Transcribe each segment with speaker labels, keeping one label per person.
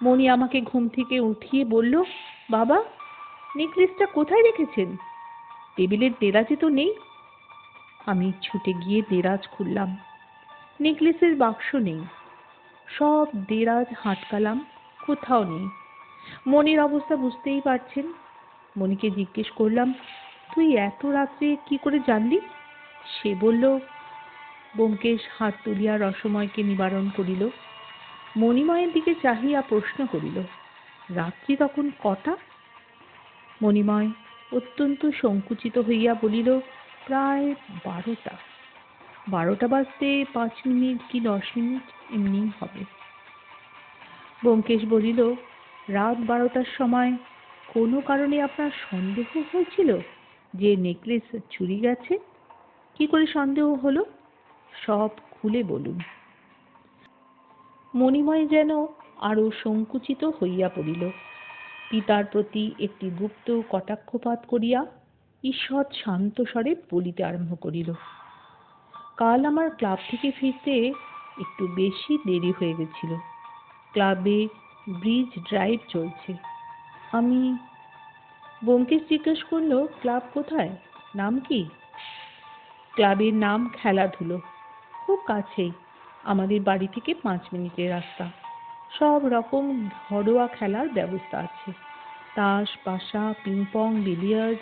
Speaker 1: মণি আমাকে ঘুম থেকে উঠিয়ে বলল, বাবা, নেকলেসটা কোথায় রেখেছেন? টেবিলের দেরাজে তো নেই। আমি ছুটে গিয়ে দেরাজ খুললাম। নেকলেসের বাক্স নেই। সব দেরাজ হাঁটকালাম, কোথাও নেই। মনির অবস্থা বুঝতেই পারছেন। মনিকে জিজ্ঞেস করলাম, তুই এত রাত্রে কি করে জানলি? সে বলল, ব্যোমকেশ হাত তুলিয়া রসময়কে নিবারণ করিল। মণিময়ের দিকে চাহিয়া প্রশ্ন করিল, রাত্রি তখন কটা? মণিময় অত্যন্ত সংকুচিত হইয়া বলিল, প্রায় 12টা। 12টা বাজতে 5 মিনিট কি 10 মিনিট এমনি হবে। ব্যোমকেশ বলিল, রাত 12টার সময় কোনো কারণে আপনার সন্দেহ হয়েছিল যে নেকলেস চুরি গেছে? কি করে সন্দেহ হলো? সব খুলে বলুন। মণিময় যেন আরো সংকুচিত হইয়া পড়িল। পিতার প্রতি একটি গুপ্ত কটাক্ষপাত করিয়া ঈষৎ শান্ত স্বরে বলিতে আরম্ভ করিল, কাল আমার ক্লাব থেকে ফিরতে একটু বেশি দেরি হয়ে গেছিল। ক্লাবে ব্রিজ ড্রাইভ চলছে। আমি ব্যোমকেশ জিজ্ঞেস করল, ক্লাব কোথায়? নাম কি? ক্লাবের নাম খেলাধুলো। খুব কাছেই, আমাদের বাড়ি থেকে 5 মিনিটের রাস্তা। সব রকম ঘরোয়া খেলার ব্যবস্থা আছে, তাস, পাশা, পিংপং, বিলিয়ার্ড।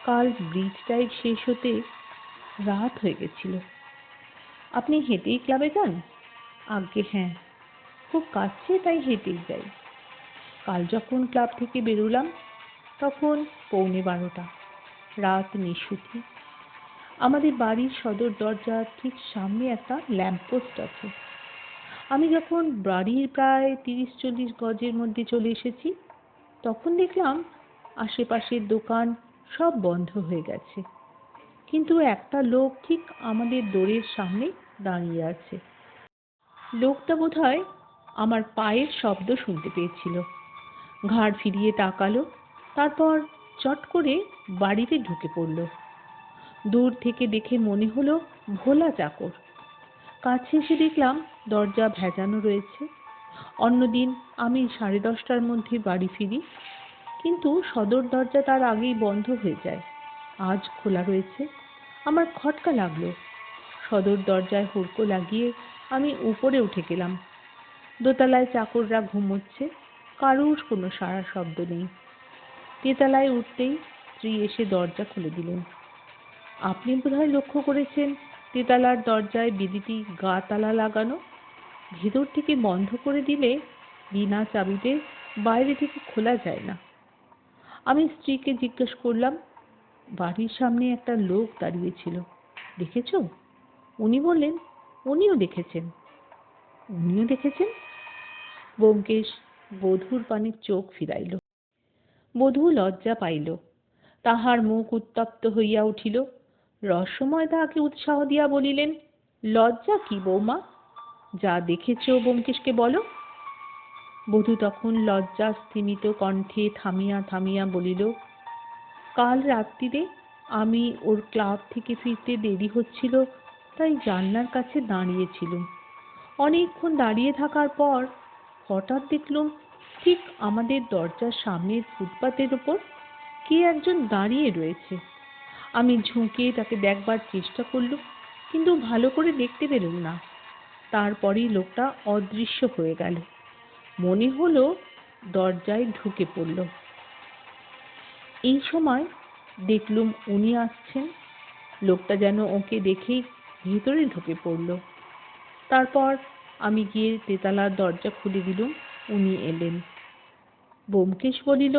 Speaker 1: কাল ব্রিজ ড্রাইভ শেষ হতে রাত হয়ে গেছিল। আপনি হেঁটেই ক্লাবে যান? আজ্ঞে হ্যাঁ, খুব কাছে, তাই হেঁটেই যাই। কাল যখন ক্লাব থেকে বেরোলাম তখন 11:45। রাত নিশুতি। আমাদের বাড়ির সদর দরজার ঠিক সামনে একটা ল্যাম্পপোস্ট আছে। আমি যখন বাড়ির প্রায় 30-40 গজের মধ্যে চলে এসেছি তখন দেখলাম আশেপাশের দোকান সব বন্ধ হয়ে গেছে, কিন্তু একটা লোক ঠিক আমাদের দোরের সামনে দাঁড়িয়ে আছে। লোকটা বোধহয় আমার পায়ের শব্দ শুনতে পেয়েছিল। ঘাড় ফিরিয়ে তাকালো, তারপর চট করে বাড়িতে ঢুকে পড়ল। দূর থেকে দেখে মনে হলো ভোলা চাকর। কাছে এসে দেখলাম দরজা ভেজানো রয়েছে। অন্যদিন আমি 10:30টার মধ্যে বাড়ি ফিরি, কিন্তু সদর দরজা তার আগেই বন্ধ হয়ে যায়। আজ খোলা রয়েছে। আমার খটকা লাগলো। সদর দরজায় হুড়কো লাগিয়ে আমি উপরে উঠে গেলাম। দোতলায় চাকররা ঘুমোচ্ছে, কারুর কোনো সাড়া শব্দ নেই। তেতলায় উঠতেই স্ত্রী এসে দরজা খুলে দিলেন। আপনি বোধহয় লক্ষ্য করেছেন তেতলার দরজায় বিদিটি গা তালা লাগানো। ভেতর থেকে বন্ধ করে দিলে বিনা চাবিতে বাইরে থেকে খোলা যায় না। আমি স্ত্রীকে জিজ্ঞেস করলাম, বাড়ির সামনে একটা লোক দাঁড়িয়েছিল, দেখেছো? উনি বললেন, উনিও দেখেছেন। উনিও দেখেছেন? ব্যোমকেশ বধূর পানে চোখ ফিরাইল। বধূ লজ্জা পাইল। তাহার মুখ উত্তপ্ত হইয়া উঠিল। রসময় তাহাকে উৎসাহ দিয়া বলিলেন, লজ্জা কি বৌমা? যা দেখেছ ব্যোমকেশকে বলো। বধূ তখন লজ্জা স্তিমিত কণ্ঠে থামিয়া থামিয়া বলিল, কাল রাত্রিরে আমি ওর ক্লাব থেকে ফিরতে দেরি হচ্ছিল তাই জানলার কাছে দাঁড়িয়েছিলুম। অনেকক্ষণ দাঁড়িয়ে থাকার পর হঠাৎ দেখলুম ঠিক আমাদের দরজার সামনের ফুটপাতের ওপর কে একজন দাঁড়িয়ে রয়েছে। আমি ঝুঁকে তাকে দেখবার চেষ্টা করলুম, কিন্তু ভালো করে দেখতে পেলুম না। তারপরেই লোকটা অদৃশ্য হয়ে গেল। মনে হলো দরজায় ঢুকে পড়ল। এই সময় দেখলুম উনি আসছেন। লোকটা যেন ওকে দেখেই ভিতরে ঢুকে পড়ল। তারপর আমি গিয়ে তেতলার দরজা খুলে দিলুম। উনি এলেন। ব্যোমকেশ বলিল,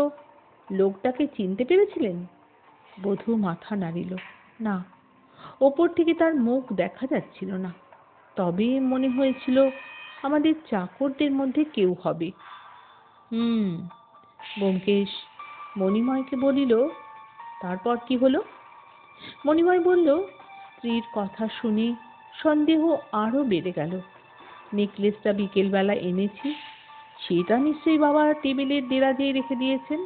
Speaker 1: লোকটাকে চিনতে পেরেছিলেন? বধূ মাথা নাড়িল, না, ওপর থেকে তার মুখ দেখা যাচ্ছিল না, তবে মনে হয়েছিল আমাদের চাকরদের মধ্যে কেউ হবে। ব্যোমকেশ মণিময়কে বলিল, তারপর কি হলো? মণিময় বলল, স্ত্রীর কথা শুনে সন্দেহ আরো বেড়ে গেল। নেকলেসটা বিকেলবেলা এনেছি, সেটা নিশ্চয়ই বাবা টেবিলের দেরাজে রেখে দিয়েছেন,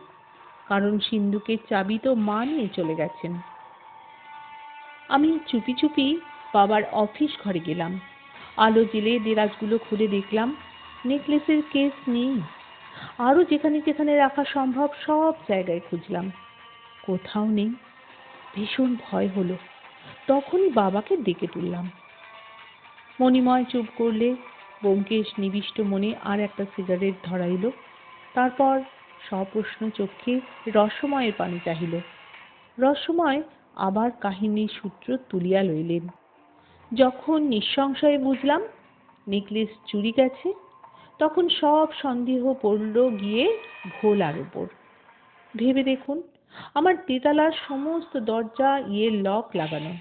Speaker 1: কারণ সিন্দুকের চাবি তো মা নিয়ে চলে গেছেন। আমি চুপি চুপি বাবার অফিস ঘরে গেলাম। আলো জেলে দেরাজগুলো খুলে দেখলাম নেকলেসের কেস নেই। আরো যেখানে যেখানে রাখা সম্ভব সব জায়গায় খুঁজলাম, কোথাও নেই। ভীষণ ভয় হলো। তখনই বাবাকে ডেকে তুললাম। মণিময় চুপ করলে। ব্যোমকেশ নিবিষ্ট মনে আর একটা সিগারেট ধরাইল। তারপর সপ্রশ্ন চক্ষে রসময়ের পানে চাহিল। রসময় আবার কাহিনীর সূত্র তুলিয়া লইলেন। যখন নিঃসংশয়ে বুঝলাম নেকলেস চুরি গেছে, তখন সব সন্দেহ পড়ল গিয়ে ভোলার উপর। ভেবে দেখুন, আমার তেতলার সমস্ত দরজা লক লাগানো।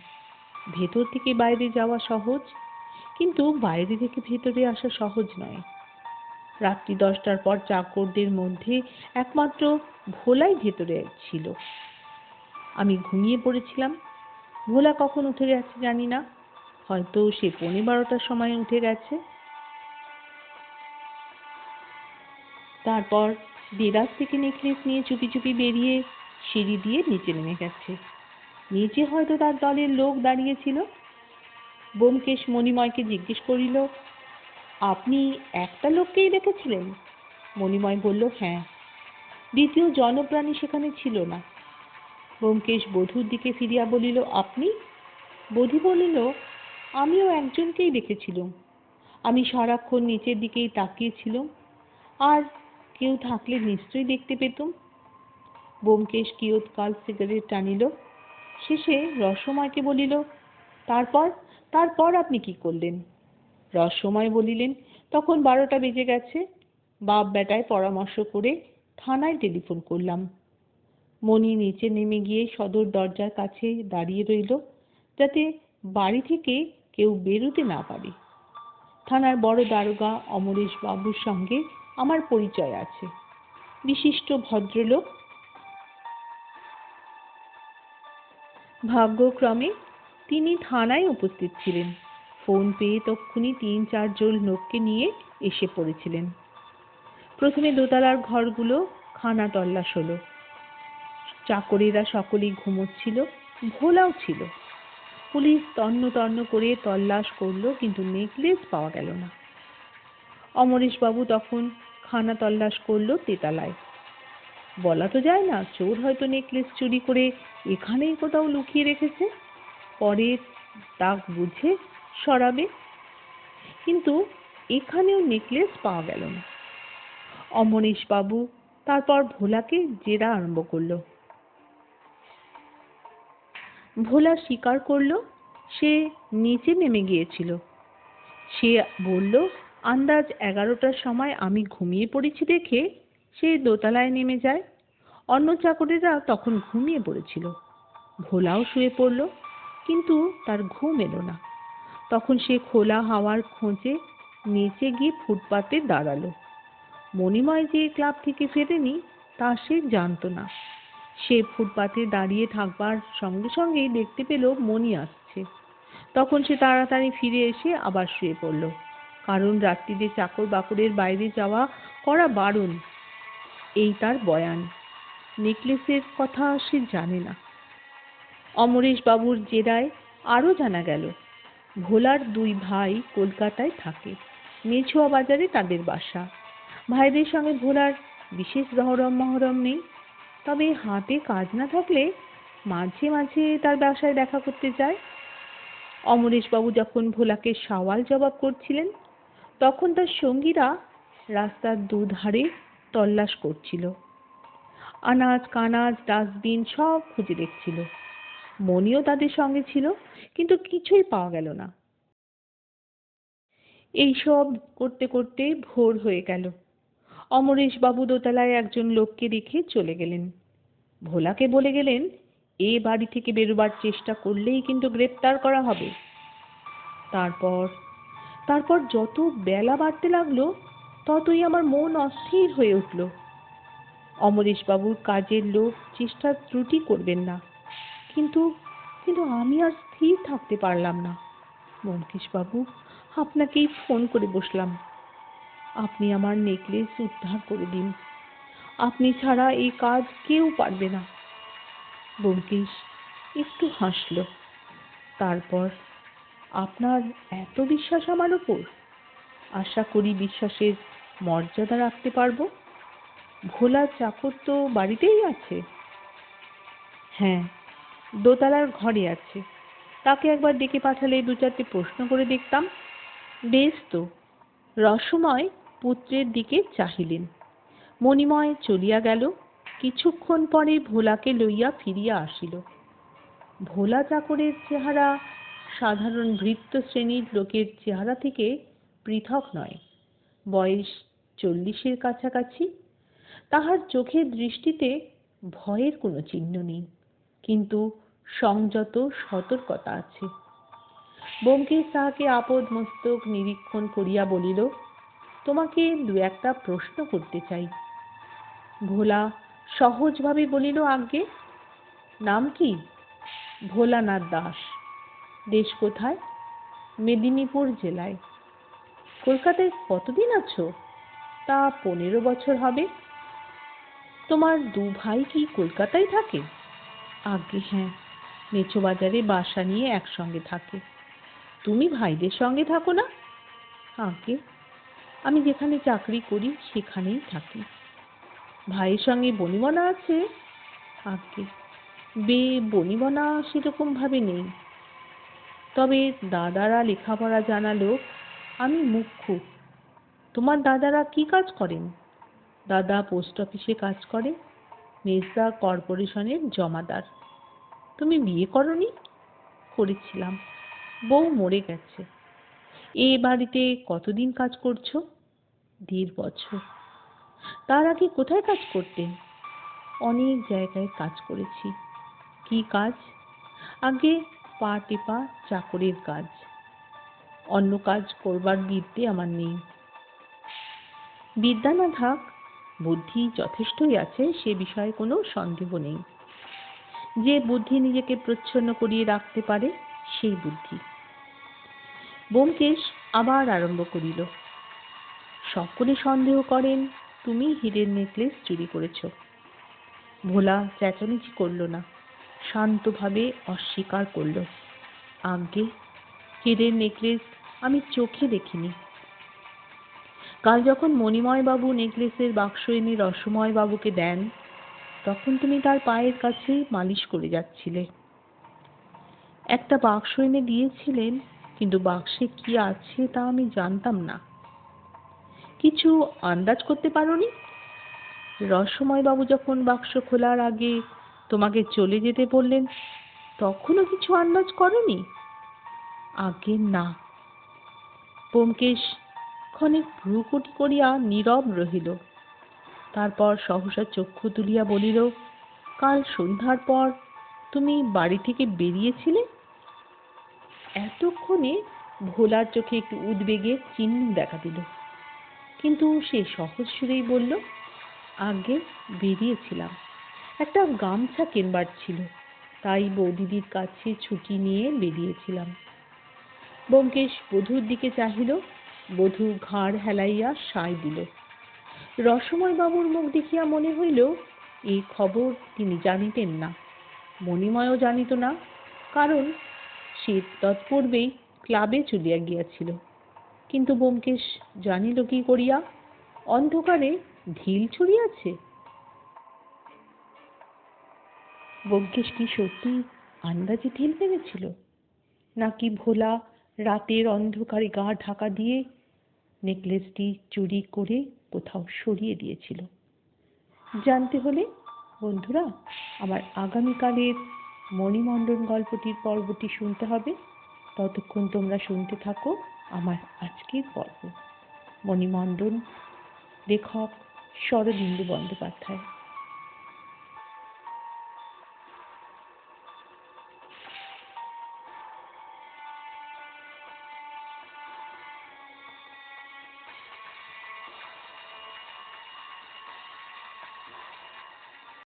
Speaker 1: ভেতর থেকে বাইরে যাওয়া সহজ, কিন্তু বাইরে থেকে ভেতরে আসা সহজ নয়। রাত্রি 10টার পর চাকরদের মধ্যে একমাত্র ভোলাই ভেতরে ছিল। আমি ঘুমিয়ে পড়েছিলাম। ভোলা কখন উঠে গেছে জানি না, হয়তো সে 11:15টার সময় উঠে গেছে। তারপর দেরাজ থেকে নেকলেস নিয়ে চুপি চুপি বেরিয়ে সিঁড়ি দিয়ে নিচে নেমে গেছে। নিচে হয়তো তার দলের লোক দাঁড়িয়েছিল। ব্যোমকেশ মণিময়কে জিজ্ঞেস করিল, আপনি একটা লোককেই দেখেছিলেন? মণিময় বলল, হ্যাঁ। দ্বিতীয় জনপ্রাণী সেখানে ছিল না। ব্যোমকেশ বধূর দিকে ফিরিয়া বলিল, আপনি? বধূ বলিল, আমিও একজনকেই দেখেছিলাম। আমি সারাক্ষণ নিচের দিকেই তাকিয়েছিলাম, আর কেউ থাকলে নিশ্চয়ই দেখতে পেতুম। ব্যোমকেশ কিয়ৎকাল সিগারেট টানিল। শেষে রসময়কে বলিল, তারপর তারপর আপনি কি করলেন? রসময় বলিলেন, তখন 12টা বেজে গেছে। বাপ বেটায় পরামর্শ করে থানায় টেলিফোন করলাম। মণি নিচে নেমে গিয়ে সদর দরজার কাছে দাঁড়িয়ে রইল, যাতে বাড়ি থেকে কেউ বেরোতে না পারে। থানার বড় দারোগা অমরেশ বাবুর সঙ্গে আমার পরিচয় আছে। বিশিষ্ট ভদ্রলোক। ভাগ্যক্রমে তিনি থানায় উপস্থিত ছিলেন। ফোন পেয়ে তক্ষুনি 3-4 জন লোককে নিয়ে এসে পড়েছিলেন। প্রথমে দোতলার ঘরগুলো খানা তল্লাশ হলো। চাকরেরা সকলেই ঘুমোচ্ছিল, ভোলাও ছিল। পুলিশ তন্ন তন্ন করে তল্লাশ করলো, কিন্তু নেকলেস পাওয়া গেল না। অমরেশ বাবু তখন খানা তল্লাশ করলো তেতলায়। বলা তো যায় না, চোর হয়তো নেকলেস চুরি করে এখানেই কোথাও লুকিয়ে রেখেছে, পরে তাক বুঝে সরাবে। কিন্তু এখানেও নেকলেস পাওয়া গেল না। অমরেশ বাবু তারপর ভোলাকে জেরা আরম্ভ করলো। ভোলা স্বীকার করলো সে নিচে নেমে গিয়েছিল। সে বলল, আন্দাজ 11টার সময় আমি ঘুমিয়ে পড়েছি দেখে সে দোতলায় নেমে যায়। অন্য চাকরেরা তখন ঘুমিয়ে পড়েছিল। ভোলাও শুয়ে পড়ল, কিন্তু তার ঘুম এলো না। তখন সে খোলা হাওয়ার খোঁজে নিচে গিয়ে ফুটপাতে দাঁড়ালো। মণিময় যে ক্লাব থেকে ফেরেনি তা সে জানতো না। সে ফুটপাতে দাঁড়িয়ে থাকবার সঙ্গে সঙ্গেই দেখতে পেল মণি আসছে। তখন সে তাড়াতাড়ি ফিরে এসে আবার শুয়ে পড়ল, কারণ রাত্রিতে চাকর বাকরের বাইরে যাওয়া করা বারণ। এই তার বয়ান। নেকলেসের কথা সে জানে না। অমরেশ বাবুর জেরায় আরো জানা গেল, ভোলার 2 ভাই কলকাতায় থাকে। মেছুয়া বাজারে তাদের বাসা। ভাইদের সঙ্গে ভোলার বিশেষ রহরম মহরম নেই, তবে হাতে কাজ না থাকলে মাঝে মাঝে তার বাসায় দেখা করতে যায়। অমরেশ বাবু যখন ভোলাকে সওয়াল জবাব করছিলেন, তখন তার সঙ্গীরা রাস্তার দুধারে তল্লাশ করছিল। আনাজ কানাজ ডাস্টবিন সব খুঁজে দেখছিল। মণিও তাদের সঙ্গে ছিল, কিন্তু কিছুই পাওয়া গেল না। এইসব করতে করতে ভোর হয়ে গেল। অমরেশ বাবু দোতলায় একজন লোককে রেখে চলে গেলেন। ভোলাকে বলে গেলেন, এ বাড়ি থেকে বেরোবার চেষ্টা করলেই কিন্তু গ্রেপ্তার করা হবে। তারপর তারপর যত বেলা বাড়তে লাগলো, ততই আমার মন অস্থির হয়ে উঠল। অমরেশ বাবুর কাজের লোক চেষ্টা ত্রুটি করবেন না, কিন্তু কিন্তু আমি আর স্থির থাকতে পারলাম না। ব্যোমকেশ বাবু, আপনাকেই ফোন করে বসলাম। আপনি আমার নেকলেস উদ্ধার করে দিন। আপনি ছাড়া এই কাজ কেউ পারবে না। ব্যোমকেশ একটু হাসল। তারপর, আপনার এত বিশ্বাস আমার উপর? আশা করি বিশ্বাসের মর্যাদা রাখতে পারবো। ভোলা চাকর তো বাড়িতেই আছে? হ্যাঁ, দোতলার ঘরে আছে। তাকে একবার ডেকে পাঠালে দু চারটে প্রশ্ন করে দেখতাম। বেশ তো। রসময় পুত্রের দিকে চাহিলেন। মণিময় চলিয়া গেল। কিছুক্ষণ পরে ভোলাকে লইয়া ফিরিয়া আসিল। ভোলা চাকরের চেহারা সাধারণ ভৃত্য শ্রেণীর লোকের চেহারা থেকে পৃথক নয়। বয়স 40-এর কাছাকাছি। তাহার চোখের দৃষ্টিতে ভয়ের কোনো চিহ্ন নেই, কিন্তু সংযত সতর্কতা আছে। ব্যোমকেশ তাহাকে আপদ মস্তক নিরীক্ষণ করিয়া বলিল, তোমাকে দু একটা প্রশ্ন করতে চাই। ভোলা সহজভাবে বলিল, আজ্ঞে। নাম কি? ভোলানাথ দাস। দেশ কোথায়? মেদিনীপুর জেলায়। কলকাতায় কতদিন আছো? তা 15 বছর হবে। তোমার দু ভাই কি কলকাতায় থাকে? আজ্ঞে হ্যাঁ, মেছো বাজারে বাসা নিয়ে একসঙ্গে থাকে। তুমি ভাইদের সঙ্গে থাকো না? আজ্ঞে, আমি যেখানে চাকরি করি সেখানেই থাকি। ভাইয়ের সঙ্গে বনিবনা আছে? আজ্ঞে, বনিবনা সেরকম ভাবে নেই। তবে দাদারা লেখাপড়া জানা লোক, আমি মুখ্য। তোমার দাদারা কি কাজ করেন? দাদা পোস্ট অফিসে কাজ করে, মেজদা কর্পোরেশনের জমাদার। তুমি বিয়ে করনি? করেছিলাম, বউ মরে গেছে। এ বাড়িতে কতদিন কাজ করছো? 1.5 বছর। তার আগে কোথায় কাজ করতেন? অনেক জায়গায় কাজ করেছি। কি কাজ? আগে পা টেপা চাকরের কাজ। অন্য কাজ করবার বিদ্যে আমার নেই। বিদ্যা না থাক, বুদ্ধি যথেষ্টই আছে, সে বিষয়ে কোনো সন্দেহ নেই। যে বুদ্ধি নিজেকে প্রচ্ছন্ন করিয়ে রাখতে পারে সেই বুদ্ধি। ব্যোমকেশ আবার আরম্ভ করিল, সকলে সন্দেহ করেন তুমি হীরের নেকলেস চুরি করেছ। ভোলা চেঁচামেচি করল না, শান্তভাবে অস্বীকার করল, আজ্ঞে, হীরের নেকলেস আমি চোখে দেখিনি। কাল যখন মণিময় বাবু নেকলেসের বাক্স এনে রসময় বাবুকে দেন, তখন তুমি তার পায়ের কাছে মালিশ করে যাচ্ছিলে। একটা বাক্স এনে দিয়েছিলেন, কিন্তু বাক্সে কি আছে তা আমি জানতাম না। কিছু আন্দাজ করতে পারোনি? রসময় বাবু যখন বাক্স খোলার আগে তোমাকে চলে যেতে বললেন, তখনও কিছু আন্দাজ করনি? আগে না। ব্যোমকেশ ক্ষণিক ভ্রুকুটি করিয়া নীরব রহিল। তারপর সহসা চক্ষু তুলিয়া বলিল, কাল সন্ধ্যার পর তুমি বাড়ি থেকে বেরিয়েছিলে? এতক্ষণে ভোলার চোখে একটু উদ্বেগের চিহ্ন দেখা দিল, কিন্তু সে সহজ সুরেই বলল, আগে বেরিয়েছিলাম, একটা গামছা কেনবার ছিল, তাই বৌদিদির কাছে ছুটি নিয়ে বেরিয়েছিলাম। ব্যোমকেশ বধূর দিকে চাহিল। বধূ ঘাড় হেলাইয়া সায় দিল। রসময় বাবুর মুখ দেখিয়া মনে হইল এই খবর তিনি জানিতেন না, মণিময়ও জানিত না, কারণ সে তৎপূর্বেই ক্লাবে চলিয়া গিয়াছিল। কিন্তু ব্যোমকেশ জানিল কি করিয়া? অন্ধকারে ঢিল ছুড়িয়াছে। ব্যোমকেশ কি সত্যি আন্দাজে ঢিল মেরেছিল, নাকি ভোলা রাতের অন্ধকারে গা ঢাকা দিয়ে নেকলেসটি চুরি করে কোথাও সরিয়ে দিয়েছিল? জানতে হলে বন্ধুরা আমার আগামীকালের মণিমণ্ডন গল্পটির পর্বটি শুনতে হবে। ততক্ষণ তোমরা শুনতে থাকো আমার আজকের পর্ব। মণিমণ্ডন, লেখক শরদিন্দু বন্দ্যোপাধ্যায়।